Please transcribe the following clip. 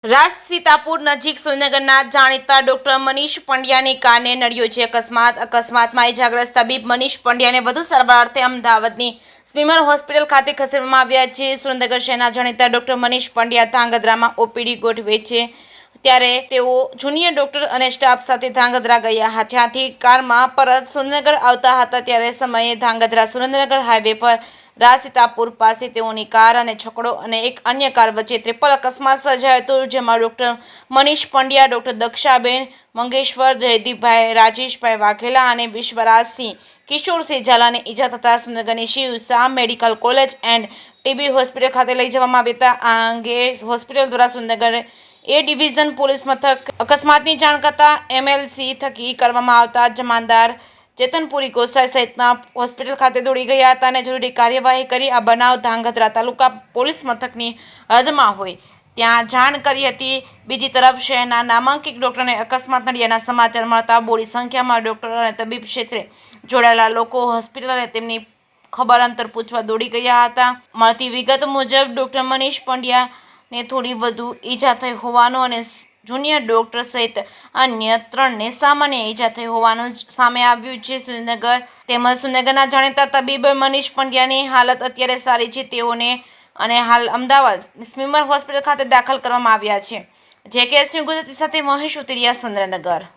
સીતાપુર નજીક સુરેન્દ્રનગરના જાણીતા ડોક્ટર મનીષ પંડ્યાની કારને નડ્યો છે અકસ્માતમાં ઇજાગ્રસ્ત તબીબ મનીષ પંડ્યાને વધુ સારવાર અર્થે અમદાવાદની સ્મીમર હોસ્પિટલ ખાતે ખસેડવામાં આવ્યા છે। સુરેન્દ્રનગર શહેરના જાણીતા ડોક્ટર મનીષ પંડ્યા ધાંગધ્રામાં ઓપીડી ગોઠવે છે, ત્યારે તેઓ જુનિયર ડોક્ટર અને સ્ટાફ સાથે ધાંગધ્રા ગયા હતા, જ્યાંથી કારમાં પરત સુરેન્દ્રનગર આવતા હતા, ત્યારે સમયે ધાંગધ્રા સુરેન્દ્રનગર હાઈવે પર સીતાપુર પાસે તેઓની કાર અને છકડો અને એક અન્ય કાર વચ્ચે ટ્રિપલ અકસ્માત સર્જાયો હતો, જેમાં ડોક્ટર મનીષ પંડ્યા, ડોક્ટર દક્ષાબેન મંગેશ્વર, જયદીપભાઈ, રાજેશભાઈ વાઘેલા અને વિશ્વરાજસિંહ કિશોરસિંહ ઝાલાને ઈજા થતા સુરેન્દ્રનગરની Shiv Shah medical college and TB hospital ખાતે લઈ જવામાં આવ્યા હતા। આ અંગે હોસ્પિટલ દ્વારા સુરેન્દ્રનગર એ ડિવિઝન પોલીસ મથક અકસ્માતની જાણ કરતા એમએલસી થકી કરવામાં આવતા જમાદાર ચેતનપુરી ગોસાઈ સહિતના હોસ્પિટલ ખાતે દોડી ગયા હતા અને જરૂરી કાર્યવાહી કરી આ બનાવ ધાંગધ્રા તાલુકા પોલીસ મથકની હદમાં હોય ત્યાં જાણ કરી હતી। બીજી તરફ શહેરના નામાંકિત ડોક્ટરને અકસ્માત નડ્યાના સમાચાર મળતા બોડી સંખ્યામાં ડોક્ટર અને તબીબ ક્ષેત્રે જોડાયેલા લોકો હોસ્પિટલ અને તેમની ખબર અંતર પૂછવા દોડી ગયા હતા। મળતી વિગત મુજબ ડોક્ટર મનીષ પંડ્યાને થોડી વધુ ઈજા થઈ હોવાનું અને જુનિયર ડોક્ટર સહિત અન્ય 3ને સામાન્ય ઈજા થઈ હોવાનું સામે આવ્યું છે। સુરેન્દ્રનગરના જાણીતા તબીબ મનીષ પંડ્યાની હાલત અત્યારે સારી છે, તેઓને અને હાલ અમદાવાદ સ્મીમર હોસ્પિટલ ખાતે દાખલ કરવામાં આવ્યા છે। જે કે ગુજરાતી સાથે મહેશ ઉતરિયા, સુરેન્દ્રનગર।